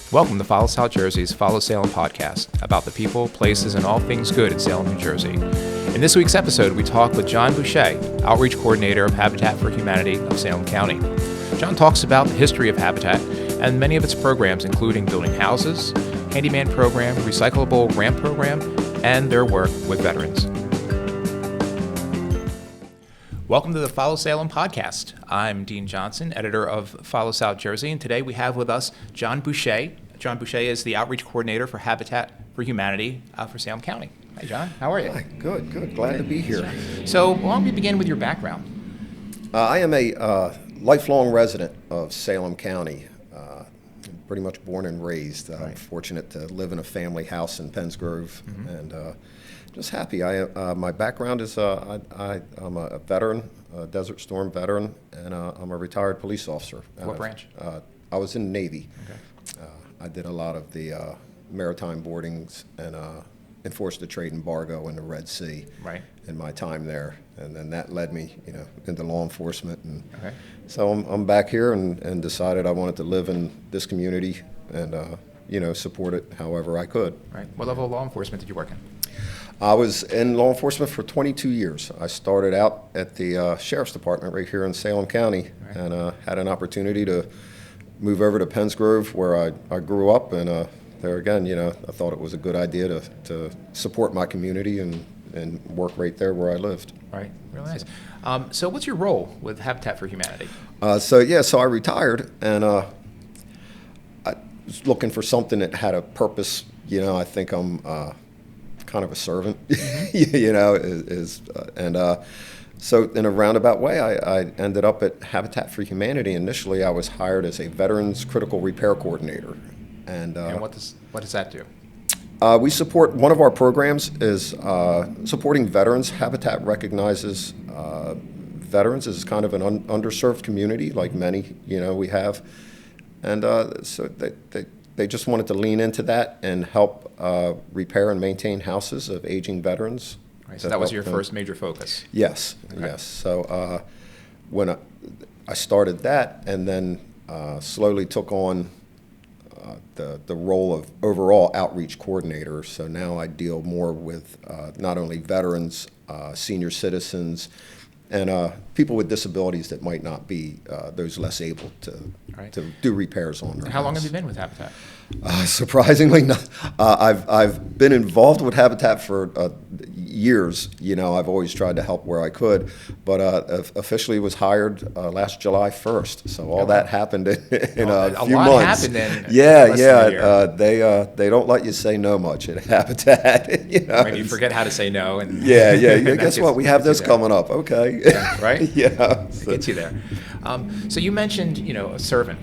Welcome to Follow South Jersey's Follow Salem podcast about the people, places, and all things good in Salem, New Jersey. In this week's episode, we talk with John Boucher, Outreach Coordinator of Habitat for Humanity of Salem County. John talks about the history of Habitat and many of its programs, including building houses, handyman program, recyclable ramp program, and their work with veterans. Welcome to the Follow Salem podcast. I'm Dean Johnson, editor of Follow South Jersey, and today we have with us John Boucher. John Boucher is the Outreach Coordinator for Habitat for Humanity for Salem County. Hi, John. How are you? Hi, good. Glad to be here. So why don't we begin with your background? I am a lifelong resident of Salem County, pretty much born and raised. I'm fortunate to live in a family house in Penns Grove, and just happy. My background is I'm a veteran, a Desert Storm veteran, and I'm a retired police officer. What branch? I was in the Navy. Okay. I did a lot of the maritime boardings and enforced the trade embargo in the Red Sea. Right. In my time there, and then that led me, into law enforcement, and Okay. so I'm back here and decided I wanted to live in this community and support it however I could. Right. What level of law enforcement did you work in? I was in law enforcement for 22 years. I started out at the Sheriff's Department right here in Salem County, and had an opportunity to move over to Penns Grove where I grew up, and there again, I thought it was a good idea to support my community and work right there where I lived. Right. Really nice. So what's your role with Habitat for Humanity? So I retired, and I was looking for something that had a purpose. I think I'm kind of a servant, so in a roundabout way, I ended up at Habitat for Humanity. Initially, I was hired as a Veterans Critical Repair Coordinator. And what does that do? We support, one of our programs is supporting veterans. Habitat recognizes veterans as kind of an underserved community, like many, we have. And so they just wanted to lean into that and help repair and maintain houses of aging veterans. Right, so that was your first major focus? Yes, okay. Yes. So when I started that, and then slowly took on the role of overall outreach coordinator. So now I deal more with not only veterans, senior citizens, and people with disabilities that might not be those less able to do repairs on their How long house. have you been with Habitat? Surprisingly, I've been involved with Habitat for years. I've always tried to help where I could, but officially was hired last July 1st. So all that happened in a few lot months. Happened in less than a year. They don't let you say no much at Habitat. You forget how to say no. And Guess what? We have this coming up. Okay. Yeah, right. So. It gets you there. So you mentioned, a servant.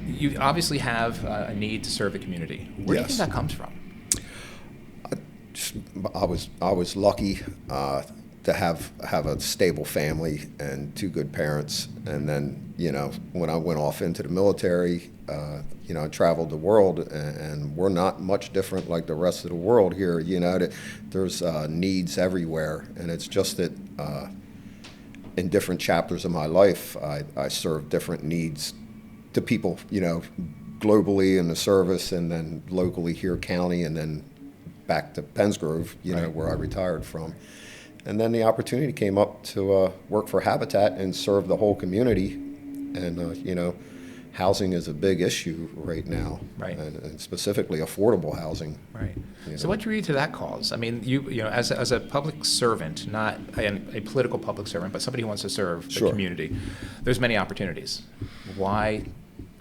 You obviously have a need to serve the community. Where do you think that comes from? I was lucky to have a stable family and two good parents, and then when I went off into the military, I traveled the world, and we're not much different like the rest of the world here. There's needs everywhere, and it's just that in different chapters of my life, I serve different needs to people, globally in the service, and then locally here county, and then back to Penns Grove, where I retired from. And then the opportunity came up to work for Habitat and serve the whole community. And, housing is a big issue right now, and specifically affordable housing. Right. So what drew you to that cause? I mean, as a public servant, not a political public servant, but somebody who wants to serve the community, there's many opportunities. Why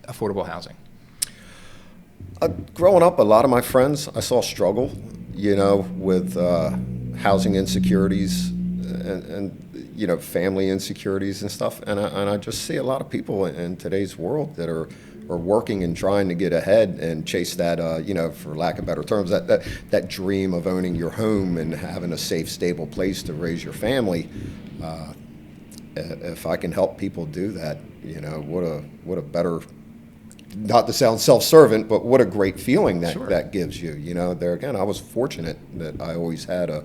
affordable housing? Growing up, a lot of my friends I saw struggle, with housing insecurities and family insecurities and stuff. And I just see a lot of people in today's world that are working and trying to get ahead and chase that, for lack of better terms, that dream of owning your home and having a safe, stable place to raise your family. If I can help people do that, what a better, not to sound self-servant, but what a great feeling that gives you. There again, I was fortunate that I always had a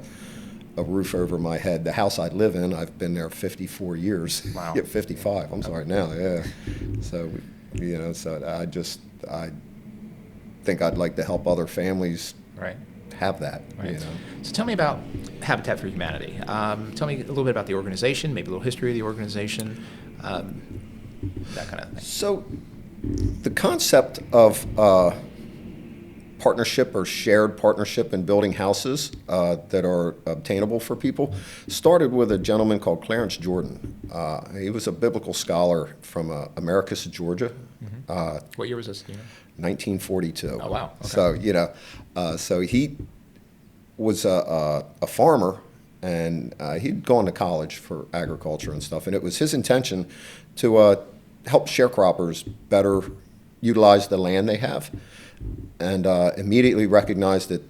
a roof over my head. The house I live in, I've been there 54 years. Wow. Yeah, 55. I'm sorry now. Yeah. So, so I think I'd like to help other families Right. have that. Right. So tell me about Habitat for Humanity. Tell me a little bit about the organization, maybe a little history of the organization, that kind of thing. So the concept of partnership or shared partnership in building houses that are obtainable for people started with a gentleman called Clarence Jordan. He was a biblical scholar from Americus, Georgia. Mm-hmm. What year was this? 1942. Oh, wow. Okay. So, so he was a farmer, and he'd gone to college for agriculture and stuff, and it was his intention to help sharecroppers better utilize the land they have, and immediately recognized that,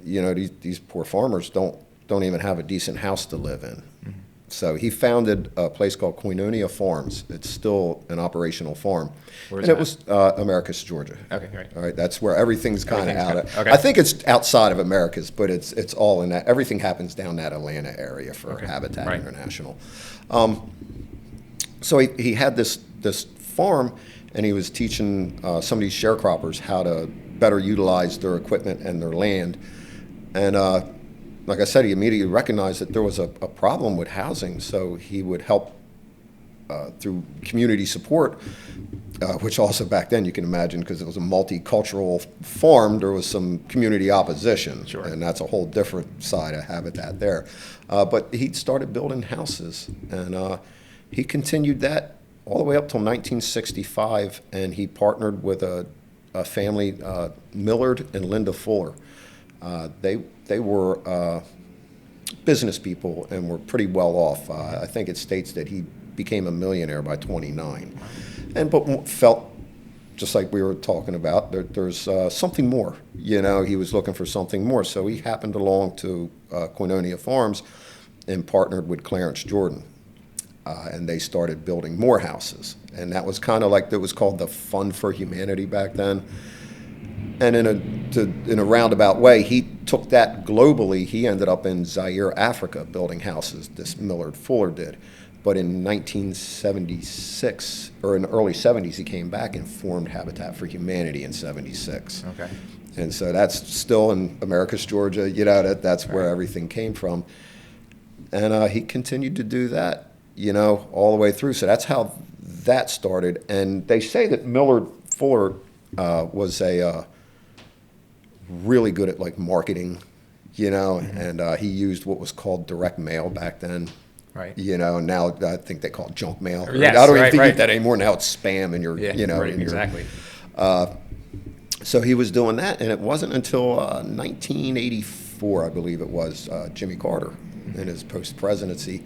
these poor farmers don't even have a decent house to live in. Mm-hmm. So he founded a place called Koinonia Farms. It's still an operational farm. Where is and that? It was Americus, Georgia. Okay, great. All right, that's where everything's kind of out of. Okay. I think it's outside of Americus, but it's all in that. Everything happens down that Atlanta area for Habitat Right. International. So he had this farm, and he was teaching some of these sharecroppers how to better utilize their equipment and their land. And like I said, he immediately recognized that there was a problem with housing, so he would help through community support, which also back then you can imagine, because it was a multicultural farm, there was some community opposition. Sure. And that's a whole different side of Habitat there. But he started building houses, and he continued that all the way up till 1965, and he partnered with a family, Millard and Linda Fuller. They were business people and were pretty well off. I think it states that he became a millionaire by 29, but felt, just like we were talking about, there's something more. He was looking for something more, so he happened along to Koinonia Farms and partnered with Clarence Jordan, and they started building more houses. And that was kind of like, it was called the Fund for Humanity back then. And in a roundabout way, he took that globally. He ended up in Zaire, Africa, building houses. This Millard Fuller did. But in 1976, or in the early 70s, he came back and formed Habitat for Humanity in 76. Okay. And so that's still in Americus, Georgia. That's where everything came from. And he continued to do that, all the way through. So that's how that started. And they say that Millard Fuller was really good at marketing, mm-hmm. and he used what was called direct mail back then. Right. Now I think they call it junk mail. Yes, I don't even right. think that anymore. Now it's spam, and exactly. So he was doing that, and it wasn't until 1984, I believe it was, Jimmy Carter, in his post-presidency,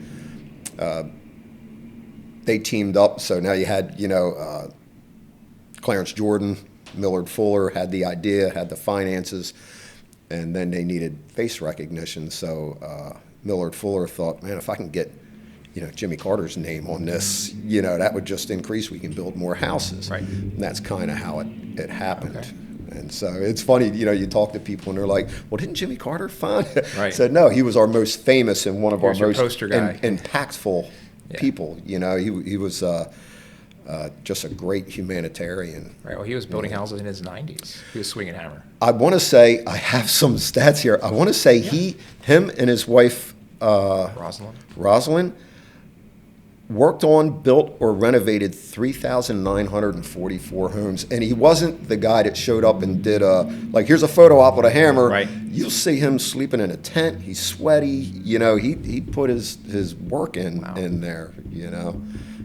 they teamed up. So now you had, Clarence Jordan, Millard Fuller had the idea, had the finances, and then they needed face recognition. So Millard Fuller thought, man, if I can get, Jimmy Carter's name on this, that would just increase. We can build more houses. Right. And that's kind of how it happened. Okay. And so it's funny, you talk to people and they're like, well, didn't Jimmy Carter fund it? Right. I said, no, he was our most famous and one of Here's our your most poster guy. impactful people. He was just a great humanitarian. Right. Well, he was building houses in his 90s. He was swinging hammer. I want to say, I have some stats here. I want to say him and his wife, Rosalind, worked on, built, or renovated 3,944 homes. And he wasn't the guy that showed up and did here's a photo op with a hammer. Right. You'll see him sleeping in a tent. He's sweaty. He put his work in there,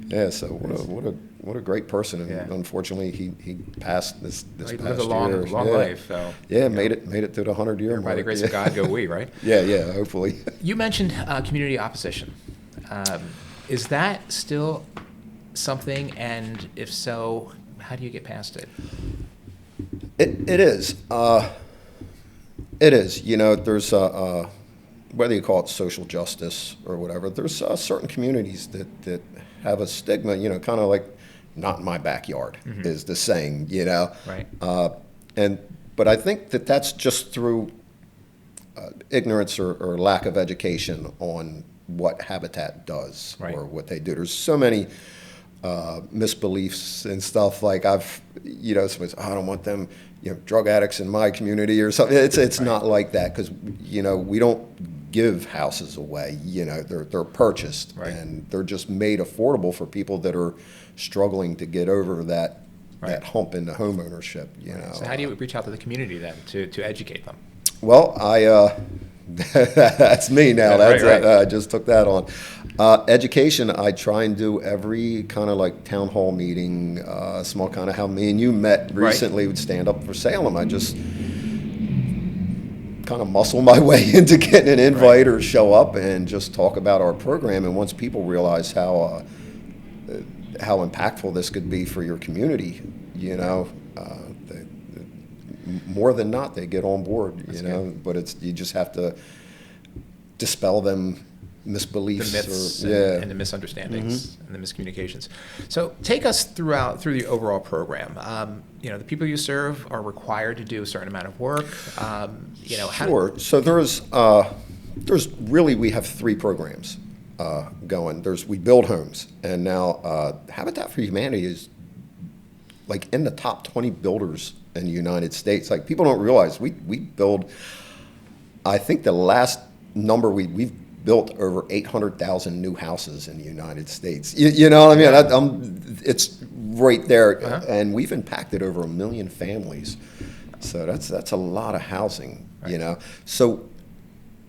Yeah, so what a great person. And unfortunately, he passed this past year. Lived a long life. So, made it to the 100-year mark. By the grace of God, go we, right? Yeah, hopefully. You mentioned community opposition. Is that still something? And if so, how do you get past it? It is. It is. There's whether you call it social justice or whatever. There's certain communities that have a stigma. Kind of like "not in my backyard" mm-hmm. is the saying. Right. But I think that's just through ignorance or lack of education on what Habitat does Right. or what they do. There's so many misbeliefs and stuff. Like somebody's, I don't want them, drug addicts in my community or something. It's Right. not like that, because we don't give houses away. They're purchased, Right. and they're just made affordable for people that are struggling to get over that hump into home ownership. So how do you reach out to the community then to educate them? Well, that's me now. Right. I just took that on. Education, I try and do every kind of like town hall meeting, small kind of how me and you met recently would stand up for Salem. I just kind of muscle my way into getting an invite or show up and just talk about our program. And once people realize how impactful this could be for your community, more than not, they get on board. Good. But you just have to dispel them misbeliefs, The myths and the misunderstandings and the miscommunications. So take us through the overall program. The people you serve are required to do a certain amount of work. Sure. So there's really, we have 3 programs going. We build homes, and now Habitat for Humanity is like in the top 20 builders in the United States. Like, people don't realize we build, I think the last number we've built over 800,000 new houses in the United States. You know what I mean? Yeah. It's right there, Uh-huh. and we've impacted over 1 million families. So that's a lot of housing. Right. So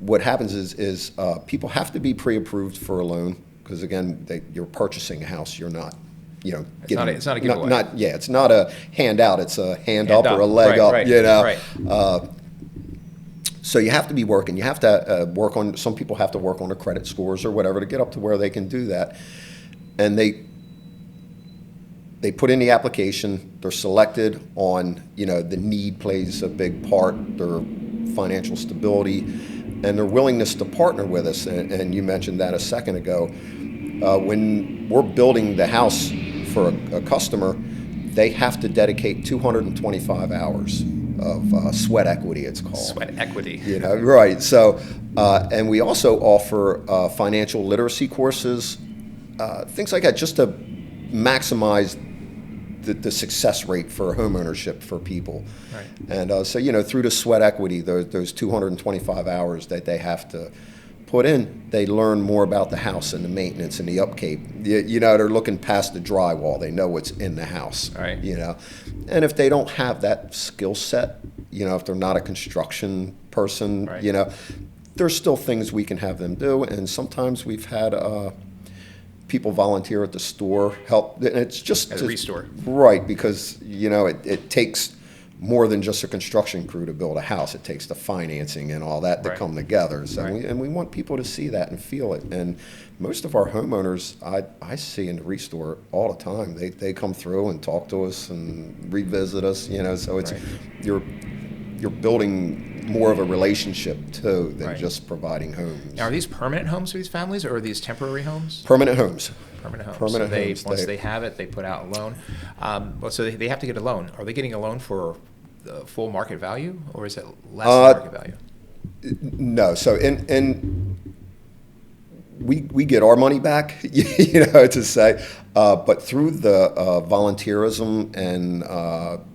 what happens is people have to be pre-approved for a loan, because again, you're purchasing a house. You're not. It's not a giveaway. It's not a handout. It's a hand up or a leg up. Right. Right. So you have to be working. You have to work on. Some people have to work on their credit scores or whatever to get up to where they can do that. And they put in the application. They're selected on. The need plays a big part. Their financial stability and their willingness to partner with us. And you mentioned that a second ago. When we're building the house for a customer, they have to dedicate 225 hours of sweat equity, it's called. Sweat equity. Right. So, and we also offer financial literacy courses, things like that, just to maximize the success rate for home ownership for people. Right. And so, through the sweat equity, those 225 hours that they have to put in, they learn more about the house and the maintenance and the upkeep. They're looking past the drywall. They know what's in the house. Right. And if they don't have that skill set, if they're not a construction person, Right. There's still things we can have them do. And sometimes we've had people volunteer at the store, help. And it's just At a restore. Right, because it takes more than just a construction crew to build a house. It takes the financing and all that to Right. come together. So Right. we want people to see that and feel it. And most of our homeowners, I see in the restore all the time. They come through and talk to us and revisit us. So it's Right. you're building more of a relationship too than Right. just providing homes. Now, are these permanent homes for these families, or are these temporary homes? Permanent homes. Permanent homes. Permanent so homes. Once they have it, they put out a loan. So they have to get a loan. Are they getting a loan for the full market value, or is it less than market value? No. So we get our money back, to say, but through the volunteerism and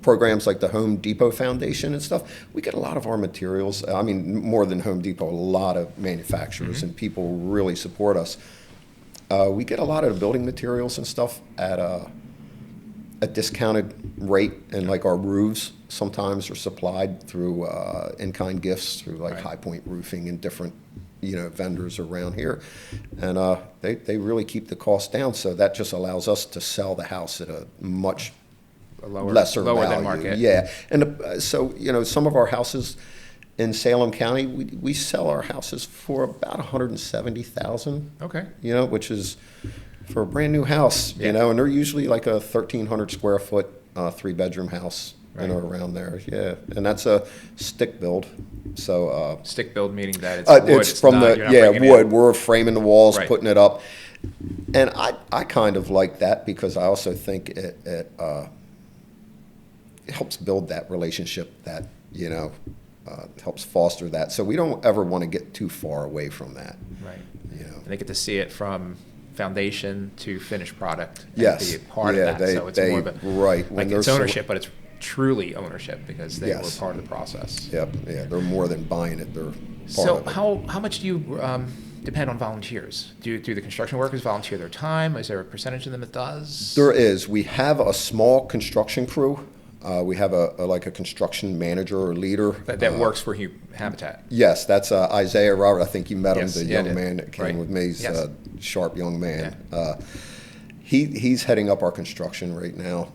programs like the Home Depot Foundation and stuff, we get a lot of our materials. I mean, more than Home Depot, a lot of manufacturers and people really support us. We get a lot of the building materials and stuff at a discounted rate, and like our roofs sometimes are supplied through in-kind gifts through like Right. High Point Roofing and different vendors around here, and they really keep the cost down. So that just allows us to sell the house at a much lesser lower value. than market. Yeah, and so some of our houses in Salem County, we sell our houses for about $170,000. Okay. Which is for a brand new house. Yeah. And they're usually like a 1,300 square foot 3-bedroom house. Right. Around there, yeah, and that's a stick build. So Stick build meaning that it's wood. it's from not, you're not bringing wood. in- We're framing the walls, Right. putting it up, and I kind of like that because I also think it helps build that relationship that helps foster that. So we don't ever want to get too far away from that. Right. You know. And they get to see it from foundation to finished product. And Yes. be a part Yeah, of that. So it's more of a, right. like it's ownership, but it's truly ownership because they Yes. were part of the process. Yep. Yeah. They're more than buying it. They're part So of it. how much do you depend on volunteers? Do the construction workers volunteer their time? Is there a percentage of them that does? There is. We have a small construction crew. We have a construction manager or leader. That works for Habitat. Yes, that's Isaiah Robert. I think you met him, Yes, the yeah, I young did. man that came Right. with me. He's Yes. a sharp young man. He's heading up our construction right now.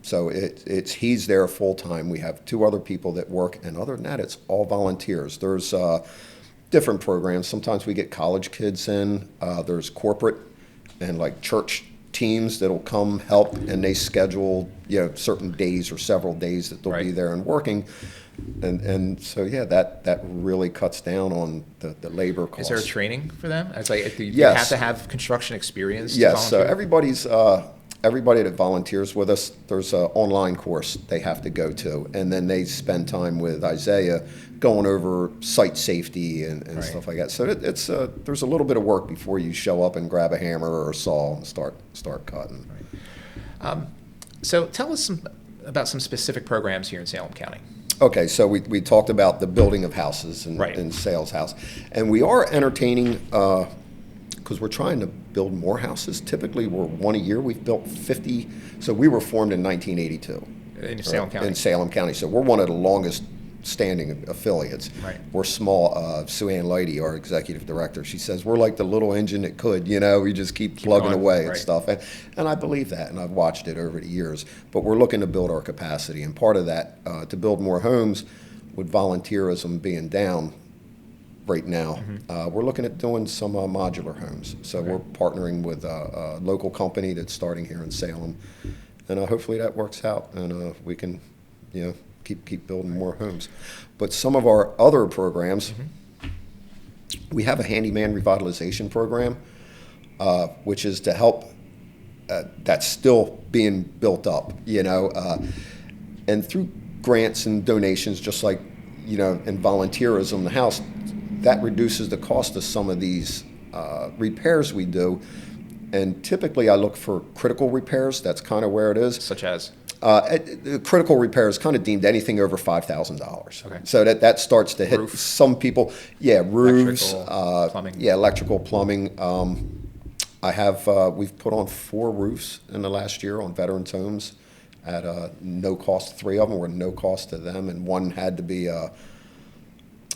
So he's there full time. We have 2 other people that work, and other than that, it's all volunteers. There's different programs. Sometimes we get college kids in. There's corporate and like church teams that'll come help, and they schedule certain days or several days that they'll be Right. there and working. And so that really cuts down on the labor costs. Is there a training for them? It's like, do you Yes. have to have construction experience to Yes, so volunteer? everybody that volunteers with us, there's an online course they have to go to, and then they spend time with Isaiah going over site safety and Right. stuff like that. So it's there's a little bit of work before you show up and grab a hammer or a saw and start cutting. So tell us about some specific programs here in Salem County. Okay, so we talked about the building of houses Right. and sales house, and we are entertaining because we're trying to build more houses. Typically, we're one a year. We've built 50. So we were formed in 1982 In Salem County. In Salem County, so we're one of the longest standing affiliates. Right. We're small. Sue Ann Leidy, our executive director, she says we're like the little engine that could. We just keep plugging going, away right. at stuff, and I believe that, and I've watched it over the years. But we're looking to build our capacity, and part of that to build more homes, with volunteerism being down right now, we're looking at doing some modular homes. So Okay. we're partnering with a local company that's starting here in Salem, and hopefully that works out, and we can, keep building more homes. But some of our other programs, we have a handyman revitalization program, which is to help. That's still being built up, and through grants and donations, just like and volunteerism, the house, that reduces the cost of some of these repairs we do. And typically I look for critical repairs. That's kind of where it is. Such as? Critical repair is kind of deemed anything over $5,000. Okay. So that starts to hit Roof. some people. Yeah, roofs. Electrical, plumbing. Yeah, electrical, plumbing. We've put on 4 roofs in the last year on veterans' homes at no cost. 3 of them were no cost to them, and one had to be.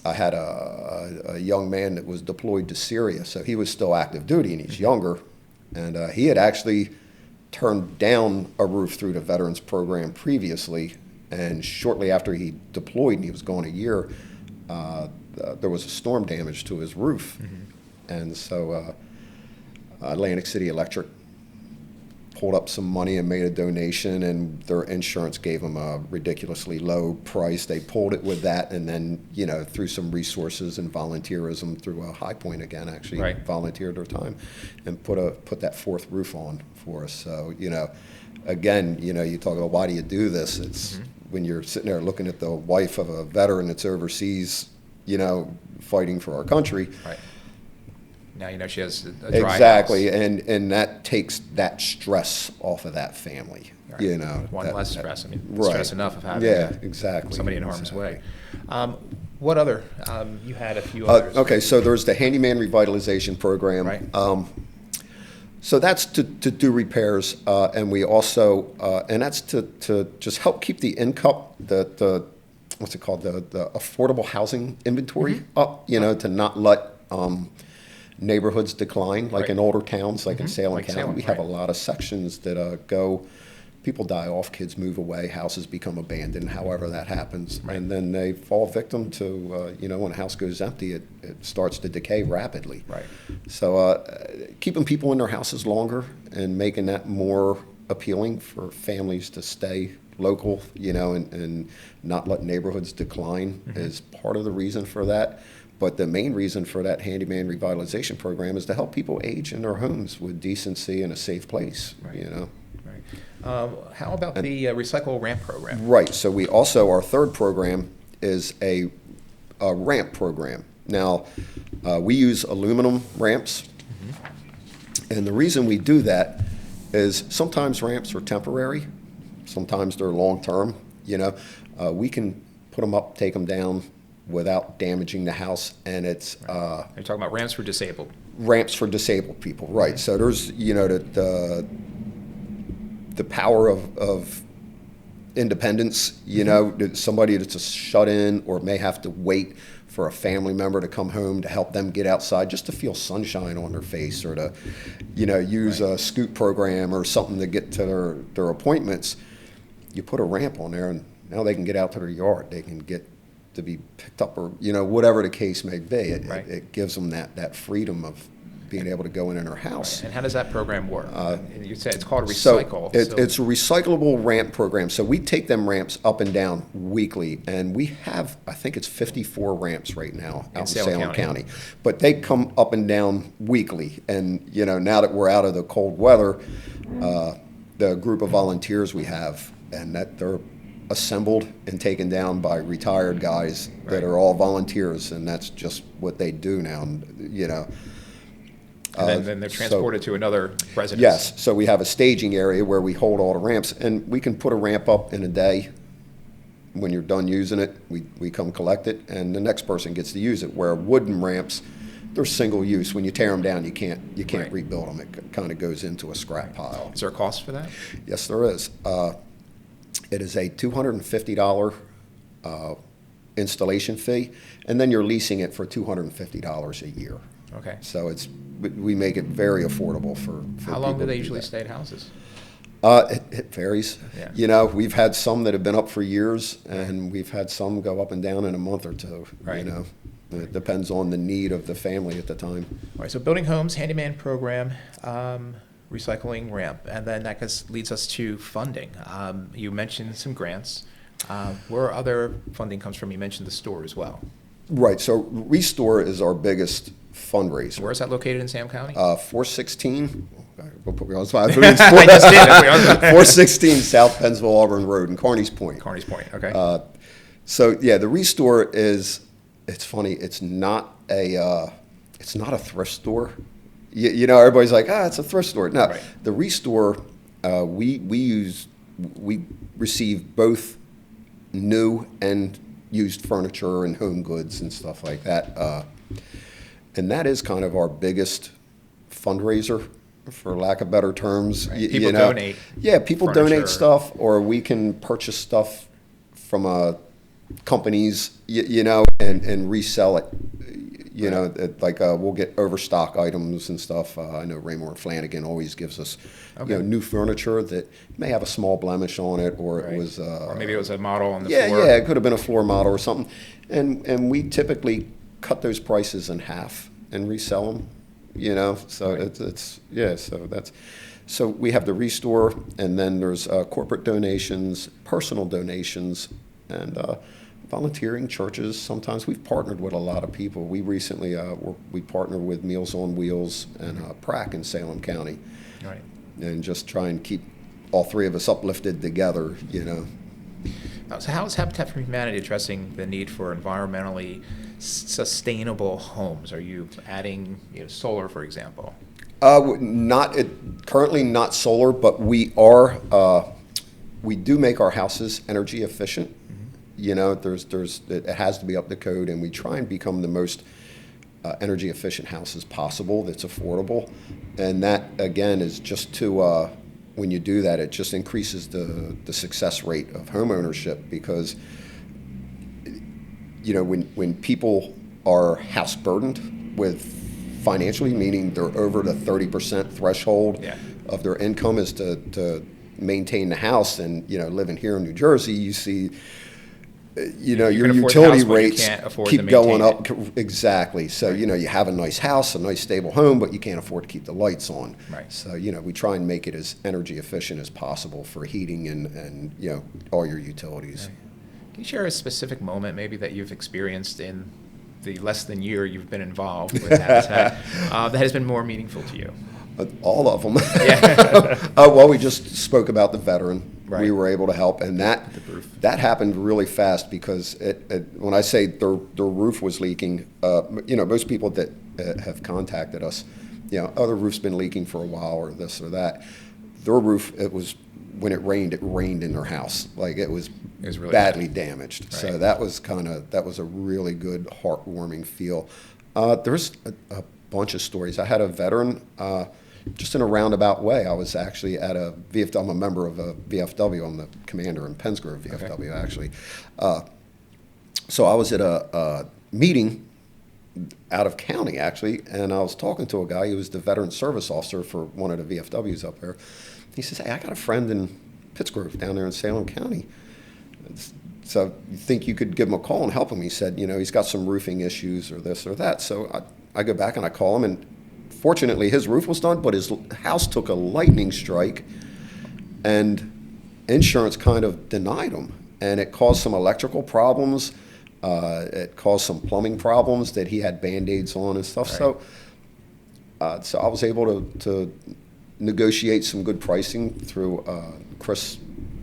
I had a young man that was deployed to Syria, so he was still active duty, and he's younger, and he had actually turned down a roof through the veterans program previously, and shortly after he deployed, and he was gone a year, there was a storm damage to his roof, and so Atlantic City Electric pulled up some money and made a donation, and their insurance gave them a ridiculously low price. They pulled it with that, and then through some resources and volunteerism through a High Point again, actually Right. volunteered their time and put that 4th roof on for us. So again, you talk about why do you do this? It's when you're sitting there looking at the wife of a veteran that's overseas, fighting for our country. Right. Now she has a dry Exactly, house. and that takes that stress off of that family. Right. One that- less stress. I mean, Right. stress enough of having exactly. somebody in harm's Exactly. way. What other? You had a few others. Okay, so there's the handyman revitalization program. Right. So that's to do repairs, and we also, and that's to just help keep the income, the what's it called, the affordable housing inventory up, to not let neighborhoods decline, like Right. in older towns, like in Salem Like County. Salem, We have a right. lot of sections that people die off, kids move away, houses become abandoned, however that happens. Right. And then they fall victim to, when a house goes empty, it starts to decay rapidly. Right. So keeping people in their houses longer and making that more appealing for families to stay local, and not let neighborhoods decline is part of the reason for that. But the main reason for that handyman revitalization program is to help people age in their homes with decency and a safe place, Right. Right. How about the recycle ramp program? Right. So we also, our third program is a ramp program. Now, we use aluminum ramps, and the reason we do that is sometimes ramps are temporary, sometimes they're long-term. We can put them up, take them down without damaging the house, and it's You're talking about ramps for disabled. Ramps for disabled people, right? So there's the power of independence. Somebody that's a shut-in or may have to wait for a family member to come home to help them get outside just to feel sunshine on their face, or to use a scoot program or something to get to their appointments. You put a ramp on there, and now they can get out to their yard. They can get to be picked up, or whatever the case may be. It gives them that freedom of being able to go in their house. Right. And how does that program work? You said it's called Recycle. Recycle. It's a recyclable ramp program. So we take them ramps up and down weekly, and we have, I think it's 54 ramps right now out in Salem County. But they come up and down weekly. And now that we're out of the cold weather, the group of volunteers we have, and that they're assembled and taken down by retired guys that are all volunteers, and that's just what they do now. And then they're transported to another residence. Yes, so we have a staging area where we hold all the ramps, and we can put a ramp up in a day. When you're done using it, we come collect it, and the next person gets to use it. Where wooden ramps, they're single use. When you tear them down, you can't rebuild them. It kind of goes into a scrap pile. Is there a cost for that? Yes, there is. It is a $250 installation fee, and then you're leasing it for $250 a year. Okay. So we make it very affordable for How long do they do usually that. stay at houses? It varies. Yeah. We've had some that have been up for years, and we've had some go up and down in a month or two. Right. It depends on the need of the family at the time. All right, so building homes, handyman program, recycling ramp, and then that leads us to funding. You mentioned some grants. Where other funding comes from? You mentioned the store as well. Right. So Restore is our biggest fundraiser. Where is that located in Salem County? 416. We'll put me on the spot. I just did. 416 South Pennsville Auburn Road in Carneys Point. Carneys Point. Okay. The Restore is. It's funny. It's not a thrift store. Everybody's like, it's a thrift store. No, right. The Restore, we receive both new and used furniture and home goods and stuff like that. And that is kind of our biggest fundraiser, for lack of better terms. Right. People donate. Yeah, people furniture. donate stuff, or we can purchase stuff from companies, and resell it. We'll get overstock items and stuff. I know Raymore Flanagan always gives us, new furniture that may have a small blemish on it, or it was, or maybe it was a model on the floor. Yeah, it could have been a floor model or something, and we typically cut those prices in half and resell them. So right. So we have the Restore, and then there's corporate donations, personal donations, and volunteering, churches. Sometimes we've partnered with a lot of people. We recently we partnered with Meals on Wheels and PRAC in Salem County, right, and just try and keep all three of us uplifted together. So how is Habitat for Humanity addressing the need for environmentally sustainable homes? Are you adding solar, for example? Currently not solar, but we are. We do make our houses energy efficient. It has to be up to code, and we try and become the most energy efficient houses possible that's affordable. And that, again, is just to, when you do that, it just increases the success rate of home ownership, because, when people are house burdened with financially, meaning they're over the 30% threshold of their income is to maintain the house, and, living here in New Jersey, you see, your utility rates keep going up. Exactly. So, you have a nice house, a nice stable home, but you can't afford to keep the lights on. Right. So, we try and make it as energy efficient as possible for heating and all your utilities. Right. Can you share a specific moment maybe that you've experienced in the less than year you've been involved with Habitat that has been more meaningful to you? All of them. Yeah. Well, we just spoke about the veteran. Right. we were able to help, and that happened really fast because when I say their roof was leaking, most people that have contacted us, oh, the roof's been leaking for a while or this or that. Their roof, when it rained in their house. Like it was really badly damaged. Right. So that was a really good, heartwarming feel. There's a bunch of stories. I had a veteran, just in a roundabout way. I was actually at a VFW. I'm a member of a VFW. I'm the commander in Pennsgrove VFW, actually. So I was at a meeting out of county, actually, and I was talking to a guy who was the veteran service officer for one of the VFWs up there. He says, "Hey, I got a friend in Pittsgrove down there in Salem County. So you think you could give him a call and help him?" He said, he's got some roofing issues or this or that. So I go back and I call him, and fortunately his roof was done, but his house took a lightning strike, and insurance kind of denied him. And it caused some electrical problems. It caused some plumbing problems that he had Band-Aids on and stuff. Right. So I was able to negotiate some good pricing through Chris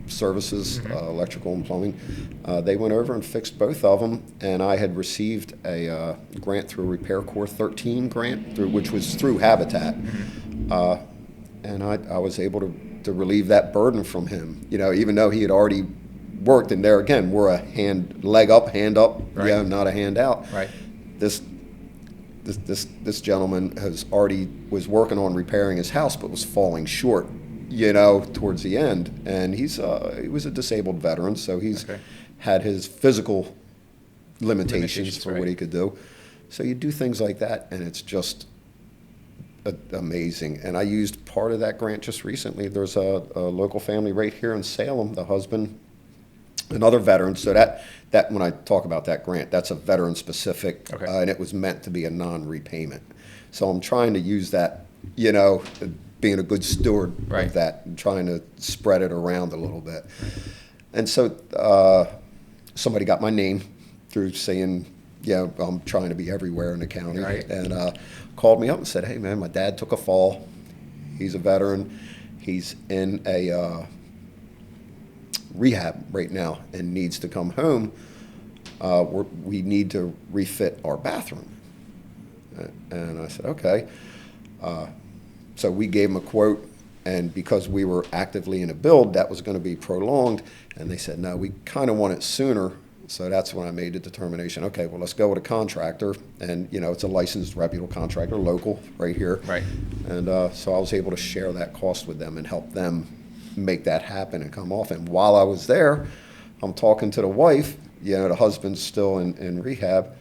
Services, electrical and plumbing. They went over and fixed both of them, and I had received a grant through Repair Corps 13 grant, which was through Habitat. And I was able to relieve that burden from him, even though he had already worked, and there again, we're a leg up, hand up, right. Not a hand out. Right. This gentleman was working on repairing his house, but was falling short, towards the end. And he was a disabled veteran, so he's had his physical limitations for what he could do. So you do things like that, and it's just amazing. And I used part of that grant just recently. There's a local family right here in Salem, the husband, another veteran. So that when I talk about that grant, that's a veteran specific, and it was meant to be a non-repayment. So I'm trying to use that, being a good steward of that, and trying to spread it around a little bit. And so somebody got my name through saying, I'm trying to be everywhere in the county, and called me up and said, "Hey man, my dad took a fall. He's a veteran. He's in a rehab right now and needs to come home. We need to refit our bathroom." And I said, okay. So we gave him a quote, and because we were actively in a build, that was going to be prolonged. And they said, no, we kind of want it sooner. So that's when I made the determination, okay, well, let's go with a contractor. And, it's a licensed, reputable contractor, local, right here. Right. And so I was able to share that cost with them and help them make that happen and come off. And while I was there, I'm talking to the wife, the husband's still in rehab,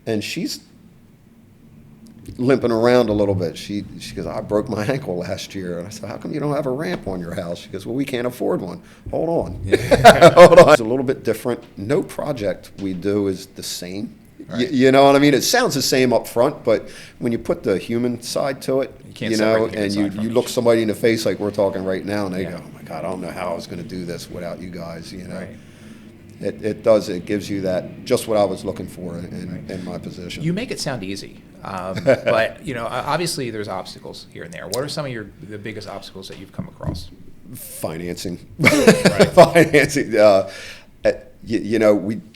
and she's limping around a little bit. She goes, "I broke my ankle last year." And I said, "How come you don't have a ramp on your house?" She goes, "Well, we can't afford one." Hold on. Yeah. Hold on. It's a little bit different. No project we do is the same. Right. You know what I mean? It sounds the same up front, but when you put the human side to it, and you look somebody in the face like we're talking right now, and they go, "Oh my God, I don't know how I was going to do this without you guys." Right. It gives you that, just what I was looking for in my position. You make it sound easy, but obviously there's obstacles here and there. What are some of the biggest obstacles that you've come across? Financing. Financing.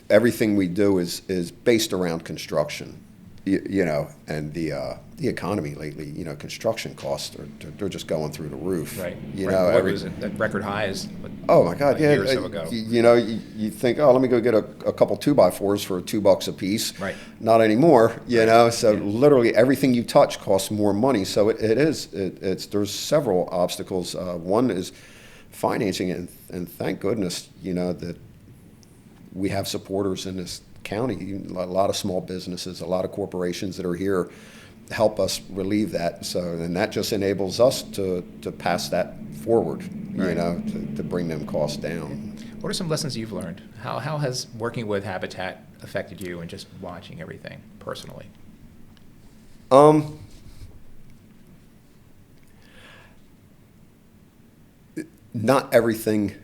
Everything we do is based around construction, and the economy lately, construction costs they're just going through the roof. Right. What was it? That record highs. Oh my God! A year or so ago. You think, oh, let me go get a couple 2x4s for $2 a piece. Right. Not anymore. So literally everything you touch costs more money. So there's several obstacles. One is financing, and thank goodness, that we have supporters in this county. A lot of small businesses, a lot of corporations that are here help us relieve that. And that just enables us to pass that forward, to bring them costs down. What are some lessons you've learned? How has working with Habitat affected you and just watching everything personally? Not everything.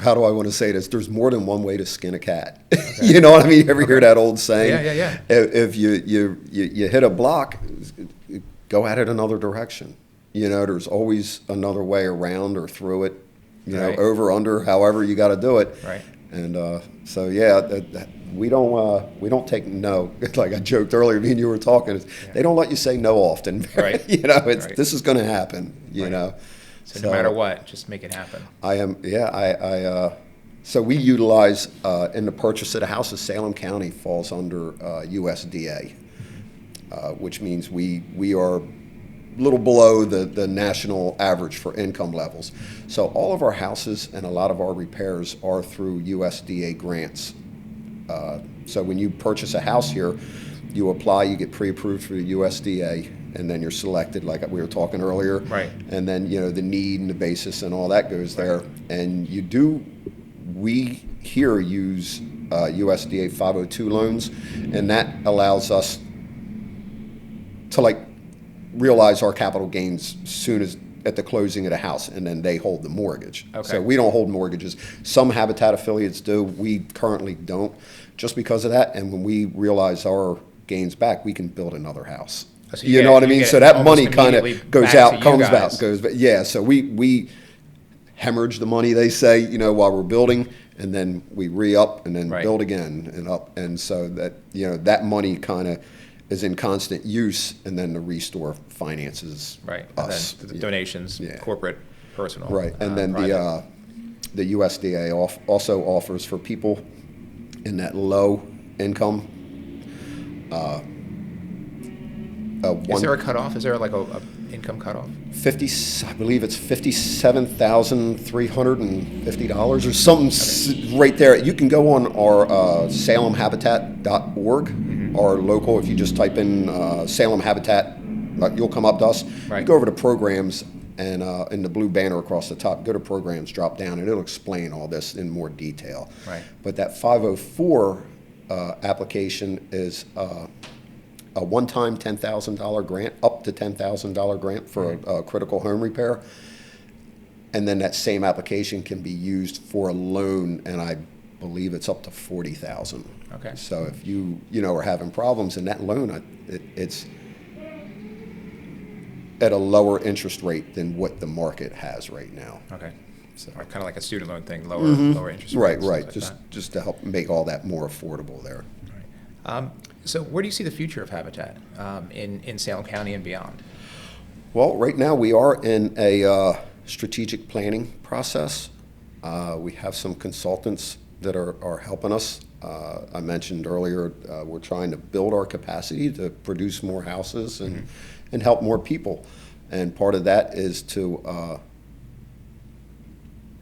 How do I want to say this? There's more than one way to skin a cat. Okay. You know what I mean? You ever hear that old saying? Yeah. If you hit a block, go at it another direction. There's always another way around or through it. You know, Right. over, under, however you got to do it. Right. And so yeah, we don't take no. Like I joked earlier, me and you were talking. Yeah. They don't let you say no often. Right. You know, it's Right. this is going to happen. You Right. know. So no matter what, just make it happen. I am. Yeah. So we utilize in the purchase of the houses. Salem County falls under USDA, which means we are a little below the national average for income levels. So all of our houses and a lot of our repairs are through USDA grants. So when you purchase a house here, you apply, you get pre-approved for the USDA, and then you're selected, like we were talking earlier. Right. And then, you know, the need and the basis and all that goes there. And we here use USDA 502 loans, and that allows us to like realize our capital gains as soon as at the closing of the house, and then they hold the mortgage. Okay. So we don't hold mortgages. Some Habitat affiliates do. We currently don't, just because of that. And when we realize our gains back, we can build another house. So You know what I mean? So that money kind of goes back out, to you comes guys. out, goes back. Yeah. So we hemorrhage the money, they say, you know, while we're building, and then we re-up and then Right. build again and up. And so that, you know, that money kind of is in constant use, and then the restore finances Right. us. And then the donations, Yeah. corporate, personal. Right. And then private. the USDA also offers for people in that low income. Is there a cutoff? Is there like a income cutoff? 50, I believe it's $57,350 or something right there. You can go on our salemhabitat.org, our local, if you just type in Salem Habitat, you'll come up to us. Right. You go over to programs, and in the blue banner across the top, go to programs, drop down, and it'll explain all this in more detail. Right. But that 504 application is a one-time $10,000 grant, up to $10,000 grant for a critical home repair. And then that same application can be used for a loan, and I believe it's up to $40,000. Okay. So if you are having problems in that loan, it's at a lower interest rate than what the market has right now. Okay. So. Kind of like a student loan thing, lower interest Right, rates. right. Like Just that. just to help make all that more affordable there. Right. So where do you see the future of Habitat in Salem County and beyond? Well, right now we are in a strategic planning process. We have some consultants that are helping us. I mentioned earlier we're trying to build our capacity to produce more houses and help more people. And part of that is to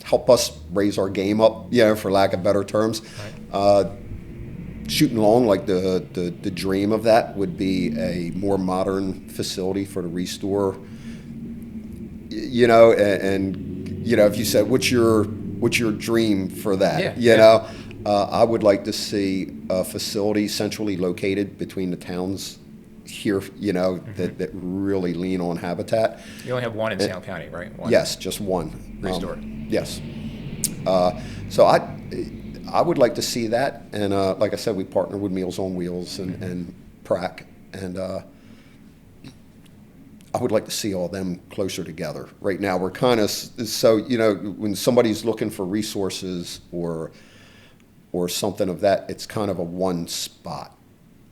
help us raise our game up, for lack of better terms. Right. Shooting along, like the dream of that would be a more modern facility for the restore. And if you said, what's your dream for that? Yeah, I would like to see a facility centrally located between the towns here, that really lean on Habitat. You only have one in Salem County, right? One. Yes, just one. Restore. Yes. So I would like to see that, and like I said, we partner with Meals on Wheels and PRAC, and I would like to see all them closer together. Right now, we're kind of when somebody's looking for resources or something of that, it's kind of a one spot.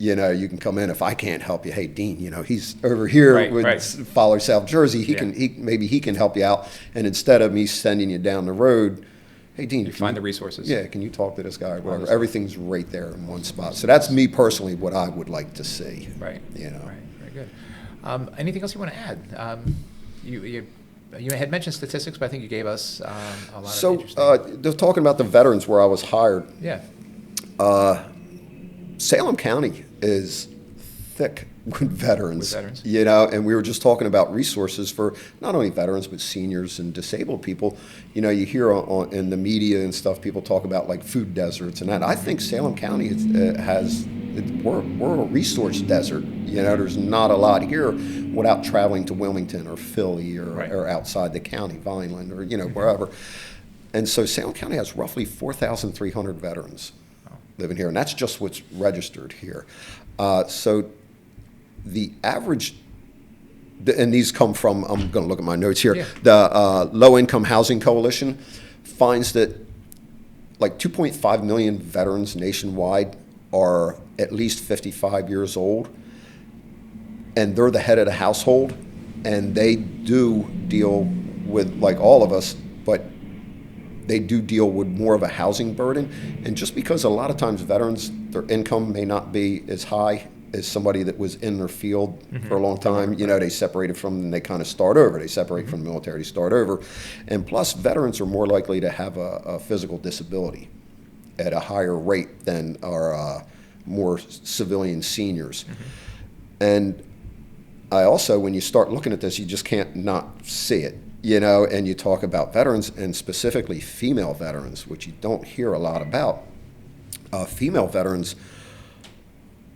You can come in. If I can't help you, hey Dean, he's over here with Follow South Jersey. Maybe he can help you out, and instead of me sending you down the road. Hey, Dean, You find the resources. Yeah, can you talk to this guy or whatever? Everything's right there in one spot. So that's me personally what I would like to see. Right. Right. Very good. Anything else you want to add? You had mentioned statistics, but I think you gave us a lot of interesting. So they're talking about the veterans where I was hired. Yeah. Salem County is thick with veterans. With veterans. And we were just talking about resources for not only veterans but seniors and disabled people. You hear in the media and stuff, people talk about like food deserts and that. I think Salem County we're a resource desert. There's not a lot here without traveling to Wilmington or Philly or outside the county, Vineland or wherever. And so Salem County has roughly 4,300 veterans living here, and that's just what's registered here. So the average and these come from, I'm going to look at my notes here, Yeah. the Low Income Housing Coalition finds that like 2.5 million veterans nationwide are at least 55 years old, and they're the head of the household, and they do deal with, like all of us, but they do deal with more of a housing burden. And just because a lot of times veterans, their income may not be as high as somebody that was in their field for a long time, they separated from them, they kind of start over. They separate from the military, start over. And plus, veterans are more likely to have a physical disability at a higher rate than our more civilian seniors. And I also, when you start looking at this, you just can't not see it, and you talk about veterans, and specifically female veterans, which you don't hear a lot about. Female veterans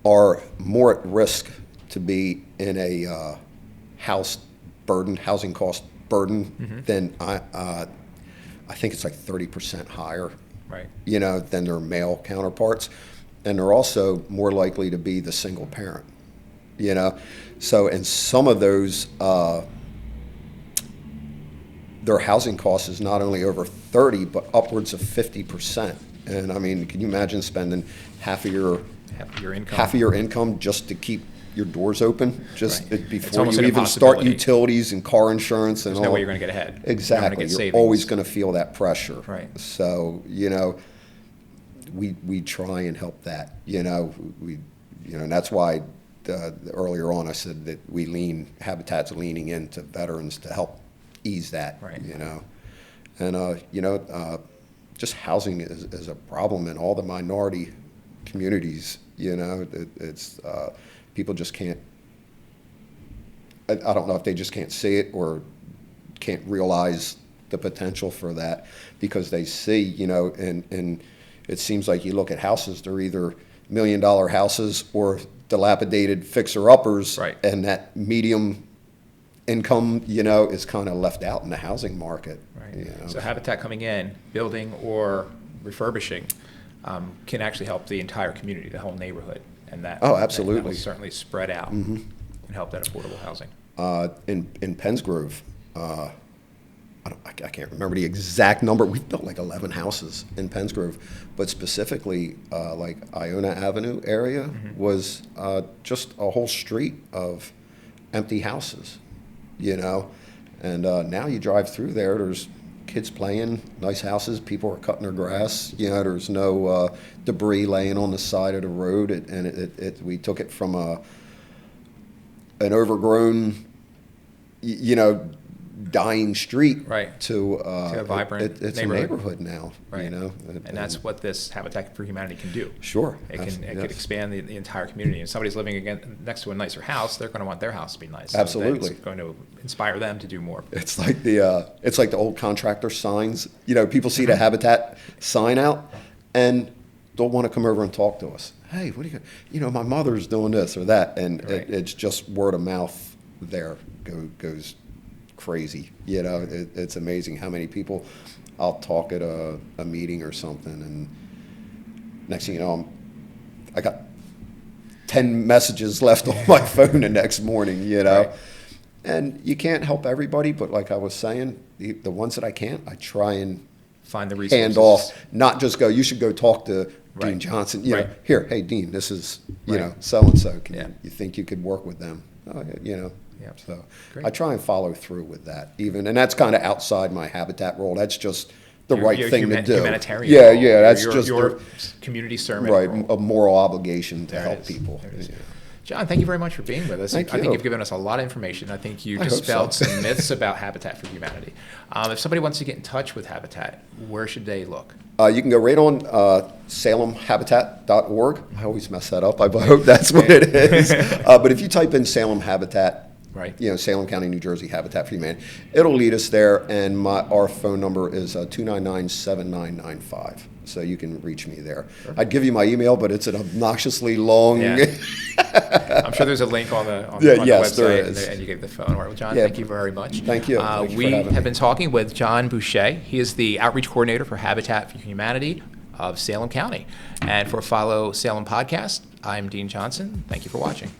are more at risk to be in a housing cost burden than I think it's like 30% higher, Right. Than their male counterparts. And they're also more likely to be the single parent, So in some of those, their housing cost is not only over 30, but upwards of 50%. And I mean, can you imagine spending half of your income just to keep your doors open, before you even start utilities and car insurance and There's no way you're going to get ahead. Exactly. You're always going to feel that pressure. Right. So, we try and help that, and that's why earlier on I said that Habitat's leaning into veterans to help ease that, Right. And, just housing is a problem in all the minority communities, it's, people just can't, I don't know if they just can't see it or can't realize the potential for that, because they see, and it seems like you look at houses, they're either $1 million houses or dilapidated fixer-uppers, right. And that medium income, is kind of left out in the housing market. Right. So Habitat coming in, building or refurbishing, can actually help the entire community, the whole neighborhood, and that. Oh, absolutely. That will certainly spread out and help that affordable housing. In Penns Grove, I can't remember the exact number. We've built like 11 houses in Penns Grove, but specifically like Iona Avenue area was just a whole street of empty houses, and now you drive through there, there's kids playing, nice houses, people are cutting their grass, there's no debris laying on the side of the road, we took it from an overgrown, dying street, right. to a vibrant it's neighborhood. a neighborhood now, right. And that's what this Habitat for Humanity can do. Sure. It could expand the entire community. And somebody's living next to a nicer house, they're going to want their house to be nice. Absolutely. So it's going to inspire them to do more. It's like the old contractor signs. People see the Habitat sign out and they'll want to come over and talk to us. Hey, what do you my mother's doing this or that, and right. It's just word of mouth there goes crazy. It's amazing how many people I'll talk at a meeting or something, and next thing you know, I got 10 messages left on my phone the next morning, Right. And you can't help everybody, but like I was saying, the ones that I can't, I try and find the resources. Hand off, not just go, you should go talk to right. Dean Johnson. Right. Here, hey, Dean, this is, right. so-and-so. You think you could work with them? Yep. So Great. I try and follow through with that even. And that's kind of outside my Habitat role. That's just the right thing to do. Humanitarian Yeah, role. yeah. That's your, just your community servant right, role. a moral obligation to there help people. Yeah. John, thank you very much for being with us. I think you've given us a lot of information. I think you dispelled some myths about Habitat for Humanity. If somebody wants to get in touch with Habitat, where should they look? You can go right on salemhabitat.org. I always mess that up. I hope that's what it is. But if you type in Salem Habitat, right. Salem County, New Jersey, Habitat for Humanity, it'll lead us there. And our phone number is 299-7995. So you can reach me there. Perfect. I'd give you my email, but it's an obnoxiously long. Yeah. I'm sure there's a link on the yes, website, there is. And you gave the phone. All right, well, John, thank you very much. Thank you. Thank you we have been talking with John Boucher. He is the outreach coordinator for Habitat for Humanity of Salem County. And for Follow Salem Podcast, I'm Dean Johnson. Thank you for watching.